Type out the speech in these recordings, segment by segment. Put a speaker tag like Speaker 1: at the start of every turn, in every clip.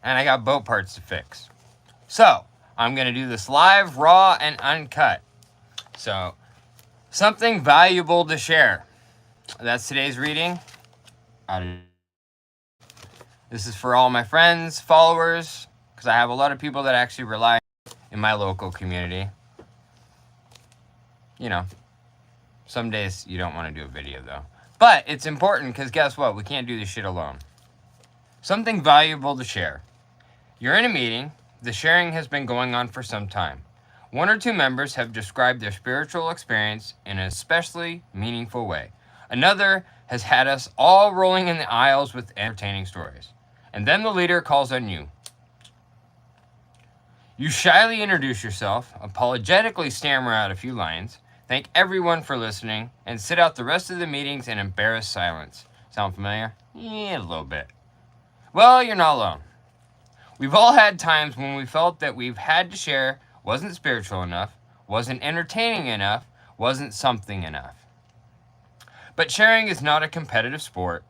Speaker 1: and I got boat parts to fix. So, I'm going to do this live, raw, and uncut. So, something valuable to share. That's today's reading. This is for all my friends, followers, because I have a lot of people that actually rely in my local community. You know, some days you don't want to do a video though. But it's important because guess what? We can't do this shit alone. Something valuable to share. You're in a meeting. The sharing has been going on for some time. One or two members have described their spiritual experience in an especially meaningful way. Another has had us all rolling in the aisles with entertaining stories. And then the leader calls on you. You shyly introduce yourself, apologetically stammer out a few lines, thank everyone for listening, and sit out the rest of the meetings in embarrassed silence. Sound familiar? Yeah, a little bit. Well, you're not alone. We've all had times when we felt that we've had to share wasn't spiritual enough, wasn't entertaining enough, wasn't something enough. But sharing is not a competitive sport.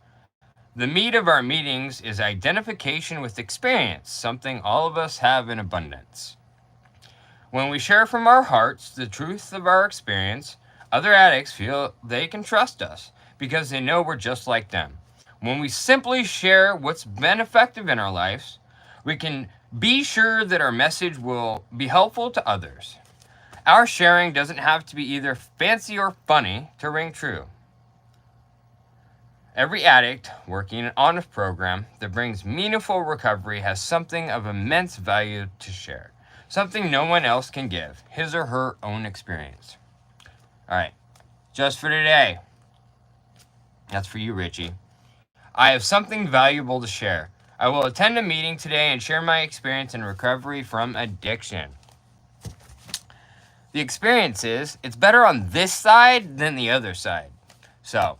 Speaker 1: The meat of our meetings is identification with experience, something all of us have in abundance. When we share from our hearts the truth of our experience, other addicts feel they can trust us because they know we're just like them. When we simply share what's been effective in our lives, we can be sure that our message will be helpful to others. Our sharing doesn't have to be either fancy or funny to ring true. Every addict working an honest program that brings meaningful recovery has something of immense value to share. Something no one else can give, his or her own experience. All right, just for today. That's for you, Richie. I have something valuable to share. I will attend a meeting today and share my experience in recovery from addiction. The experience is, it's better on this side than the other side. So,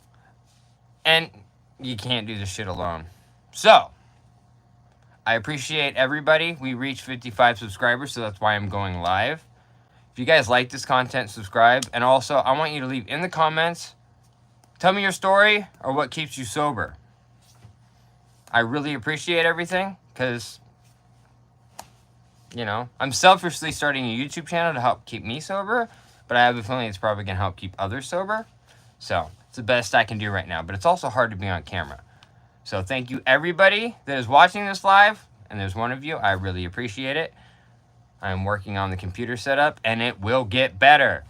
Speaker 1: and you can't do this shit alone. So, I appreciate everybody. We reached 55 subscribers, so that's why I'm going live. If you guys like this content, subscribe. And also, I want you to leave in the comments, tell me your story or what keeps you sober. I really appreciate everything because, you know, I'm selfishly starting a YouTube channel to help keep me sober, but I have a feeling it's probably going to help keep others sober. So, it's the best I can do right now, but it's also hard to be on camera. So thank you everybody that is watching this live, and there's one of you. I really appreciate it. I'm working on the computer setup, and it will get better.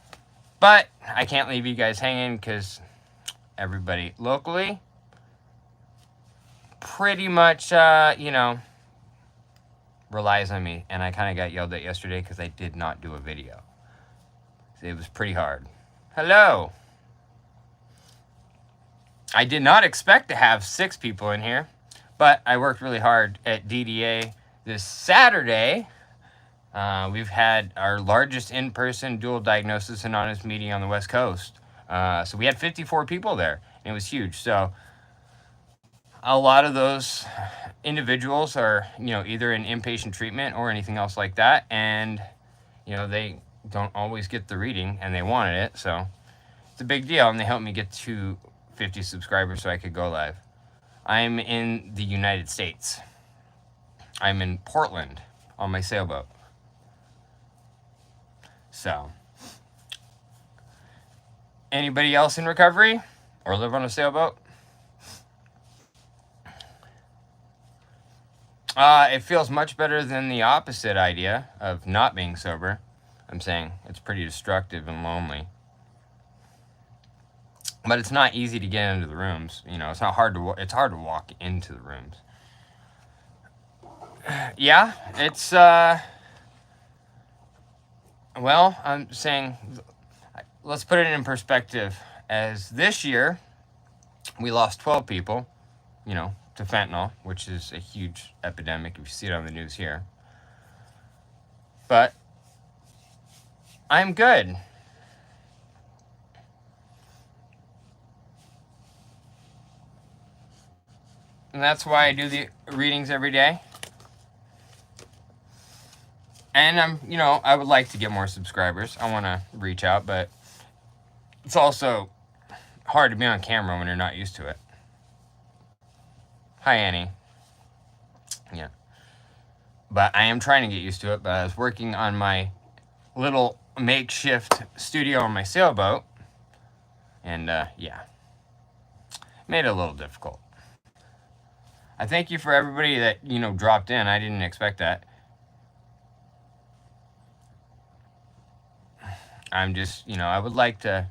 Speaker 1: But I can't leave you guys hanging because everybody locally pretty much, you know, relies on me. And I kind of got yelled at yesterday because I did not do a video. It was pretty hard. Hello. I did not expect to have 6 people in here, but I worked really hard at DDA this Saturday. We've had our largest in-person dual diagnosis anonymous meeting on the West Coast. So we had 54 people there, and it was huge. So a lot of those individuals are, you know, either in inpatient treatment or anything else like that, and, you know, they don't always get the reading, and they wanted it, so it's a big deal, and they helped me get to 50 subscribers so I could go live. I'm in the United States. I'm in Portland on my sailboat. So, anybody else in recovery or live on a sailboat? It feels much better than the opposite idea of not being sober. I'm saying it's pretty destructive and lonely. But it's not easy to get into the rooms. You know, it's not hard to. It's hard to walk into the rooms. Yeah, it's. Well, I'm saying, let's put it in perspective. As this year, we lost 12 people, you know, to fentanyl, which is a huge epidemic if you see it on the news here. But I'm good. And that's why I do the readings every day. And you know, I would like to get more subscribers. I want to reach out, but it's also hard to be on camera when you're not used to it. Hi, Annie. Yeah. but I am trying to get used to it. But I was working on my little makeshift studio on my sailboat, and yeah, made it a little difficult. I thank you for everybody that, you know, dropped in. I didn't expect that. I'm just, you know, I would like to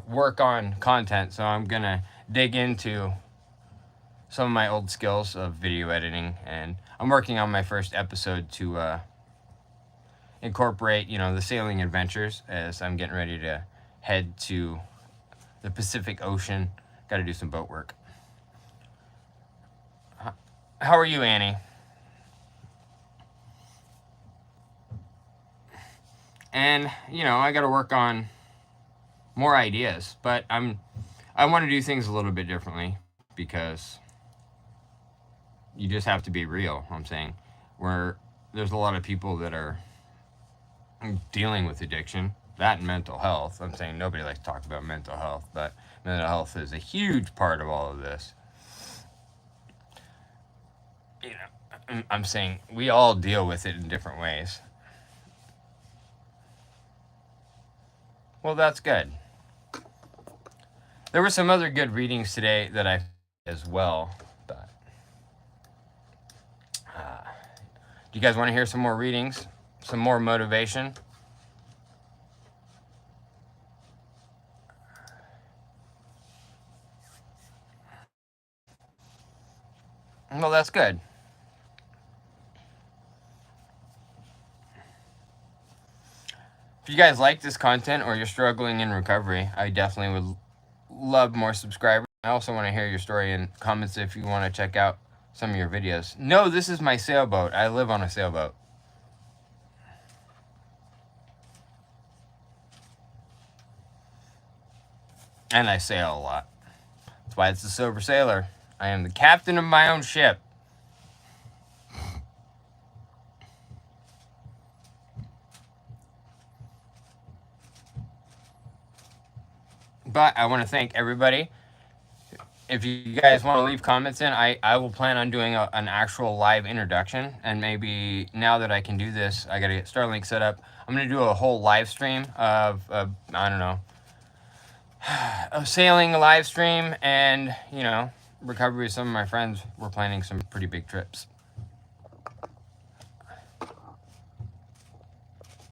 Speaker 1: work on content, so I'm gonna dig into some of my old skills of video editing, and I'm working on my first episode to incorporate, you know, the sailing adventures as I'm getting ready to head to the Pacific Ocean. Got to do some boat work. How are you, Annie? And, you know, I got to work on more ideas, but I want to do things a little bit differently because you just have to be real. I'm saying where there's a lot of people that are dealing with addiction, that and mental health. I'm saying nobody likes to talk about mental health, but mental health is a huge part of all of this. You know, I'm saying we all deal with it in different ways. Well, that's good. There were some other good readings today that I as well, but do you guys want to hear some more readings? Some more motivation? Well, that's good. If you guys like this content or you're struggling in recovery, I definitely would love more subscribers. I also want to hear your story in comments if you want to check out some of your videos. No, this is my sailboat. I live on a sailboat. And I sail a lot. That's why it's the Sober Sailor. I am the captain of my own ship. But I want to thank everybody. If you guys want to leave comments in, I will plan on doing an actual live introduction. And maybe now that I can do this, I got to get Starlink set up. I'm going to do a whole live stream of, I don't know, a sailing live stream and, you know, recovery with some of my friends. We're planning some pretty big trips.